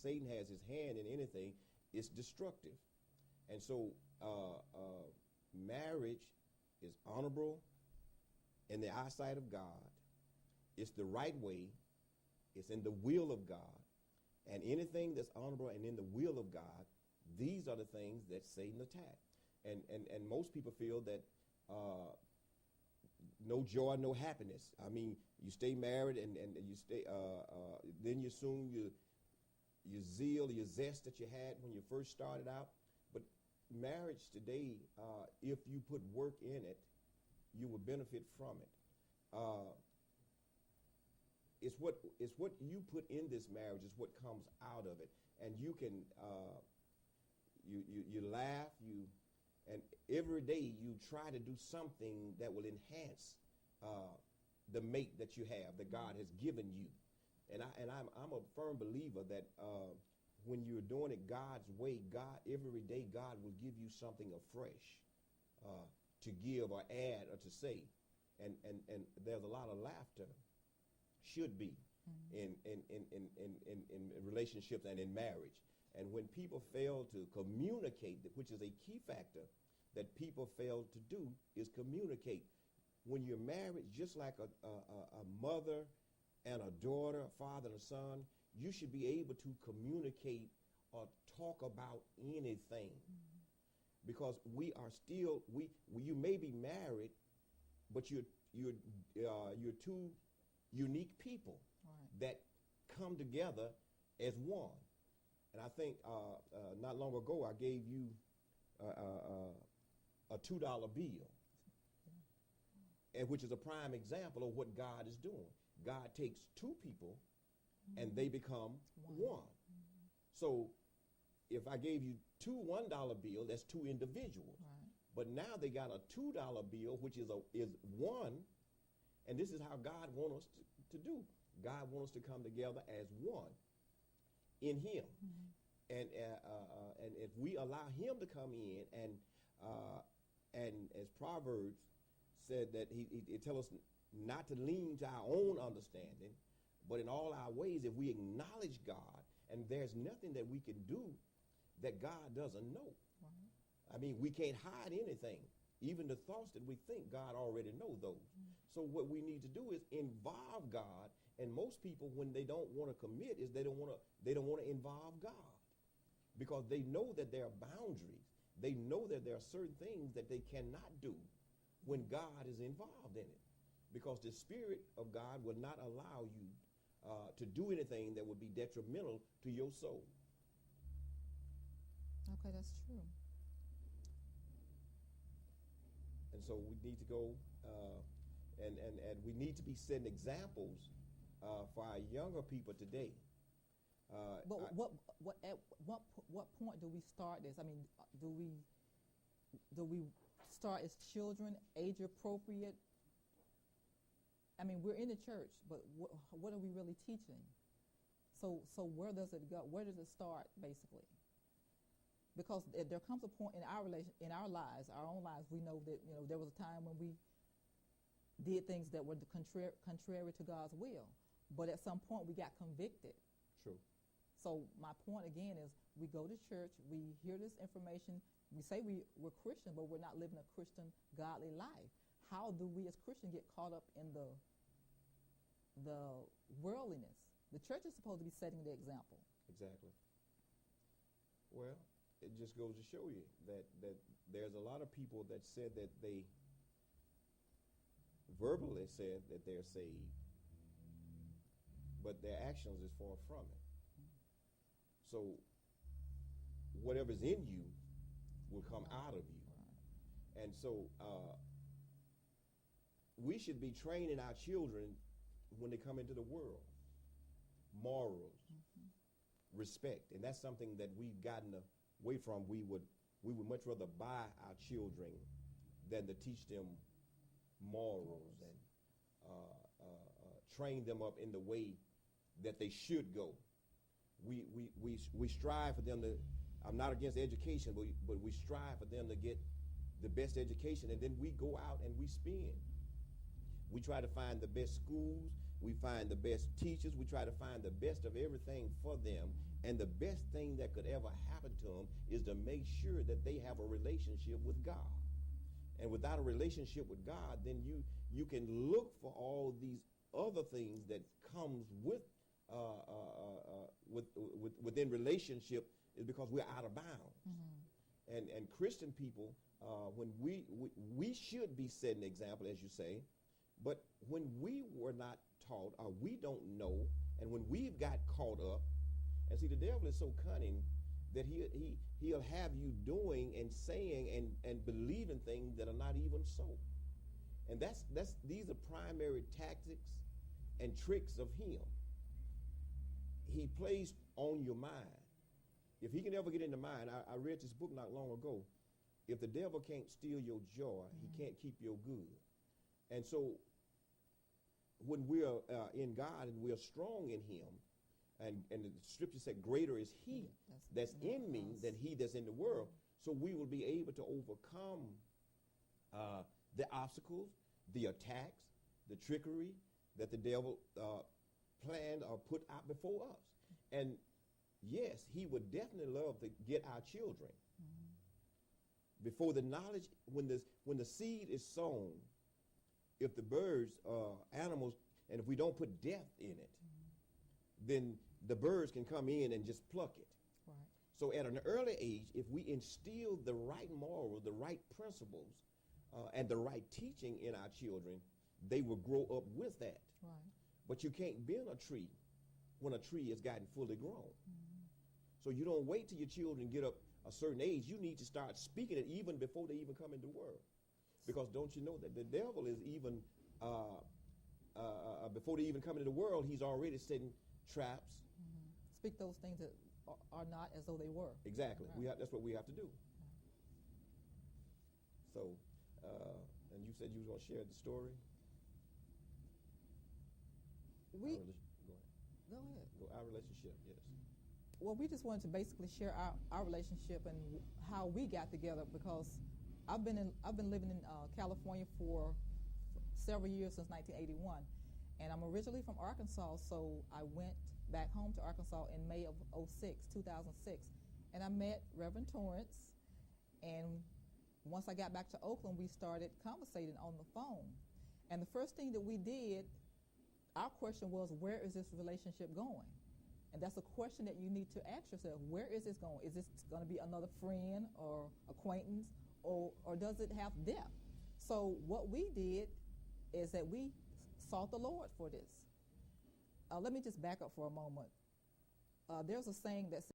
Satan has his hand in anything, it's destructive. And so marriage is honorable in the eyesight of God. It's the right way. It's in the will of God. And anything that's honorable and in the will of God, these are the things that Satan attacks. And most people feel that no joy, no happiness. I mean, you stay married and you stay, then you assume your zeal, your zest that you had when you first started out. But marriage today, if you put work in it, you will benefit from it. It's what you put in this marriage is what comes out of it. And you can, you laugh, and every day you try to do something that will enhance the mate that you have, that God has given you. And I'm a firm believer that when you're doing it God's way, God, every day God will give you something afresh to give or add or to say. And there's a lot of laughter, should be, in relationships and in marriage. And when people fail to communicate, which is a key factor that people fail to do, is communicate. When you're married, just like a mother and a daughter, a father and a son, you should be able to communicate or talk about anything. Because we are still, you may be married, but you're two unique people that come together as one. And I think not long ago I gave you a $2 bill, and which is a prime example of what God is doing. God takes two people and they become one. So if I gave you two $1 bill, that's two individuals. But now they got a $2 bill, which is one, and this is how God wants us to do. God wants us to come together as one in Him. And if we allow Him to come in, and as Proverbs said, that he tells us not to lean to our own understanding, but in all our ways, if we acknowledge God, and there's nothing that we can do that God doesn't know. I mean, we can't hide anything. Even the thoughts that we think, God already knows those. So what we need to do is involve God. And most people, when they don't want to commit, is they don't want to involve God, because they know that there are boundaries. They know that there are certain things that they cannot do when God is involved in it, because the Spirit of God will not allow you to do anything that would be detrimental to your soul. Okay, that's true. And so we need to go, and we need to be setting examples for our younger people today. But at what point do we start this? I mean, do we start as children, age appropriate? I mean, we're in the church, but what are we really teaching? So where does it go? Where does it start, basically? Because there comes a point in our lives, our own lives, we know that there was a time when we did things that were contrary to God's will, but at some point we got convicted. True. So my point again is, we go to church, we hear this information, we say we're Christian, but we're not living a Christian, godly life. How do we as Christians get caught up in the worldliness? The church is supposed to be setting the example. Exactly. Well, it just goes to show you that there's a lot of people that said that they verbally said that they're saved, but their actions is far from it. So whatever's in you will come out of you. And so we should be training our children when they come into the world. Morals, respect. And that's something that we've gotten away from. We would much rather buy our children than to teach them morals and train them up in the way that they should go. We strive for them to, I'm not against education, but we strive for them to get the best education, and then we go out and we spend. We try to find the best schools, we find the best teachers, we try to find the best of everything for them, And the best thing that could ever happen to them is to make sure that they have a relationship with God. And without a relationship with God, then you can look for all these other things that comes within relationship, is because we're out of bounds. And Christian people, when we should be setting an example, as you say, but when we were not taught, or we don't know, and when we've got caught up, and see, the devil is so cunning that he'll have you doing and saying and believing things that are not even so. And these are primary tactics and tricks of him. He plays on your mind. If he can ever get in the mind, I read this book not long ago. If the devil can't steal your joy, he can't keep your good. And so when we're in God and we're strong in him, and the scripture said, greater is he that's in me than he that's in the world. So we will be able to overcome the obstacles, the attacks, the trickery that the devil planned or put out before us. And yes, he would definitely love to get our children. Before the knowledge, when the seed is sown, if the birds, animals, and if we don't put death in it, then the birds can come in and just pluck it. Right. So at an early age, if we instill the right morals, the right principles, and the right teaching in our children, they will grow up with that. Right. But you can't bend a tree when a tree has gotten fully grown. So you don't wait till your children get up a certain age. You need to start speaking it even before they even come into the world. Because don't you know that the devil is even, before they even come into the world, he's already setting traps. Speak those things that are not as though they were. Exactly. Right. That's what we have to do. So, and you said you were going to share the story? Go ahead. Our relationship, yes. Well, we just wanted to basically share our relationship and how we got together, because I've been living in California for several years, since 1981, and I'm originally from Arkansas, so I went back home to Arkansas in May of 2006, and I met Reverend Torrance, and once I got back to Oakland, we started conversating on the phone, and the first thing that we did, our question was, where is this relationship going? And that's a question that you need to ask yourself. Where is this going? Is this going to be another friend or acquaintance, or does it have depth? So what we did is that we sought the Lord for this. Let me just back up for a moment. There's a saying that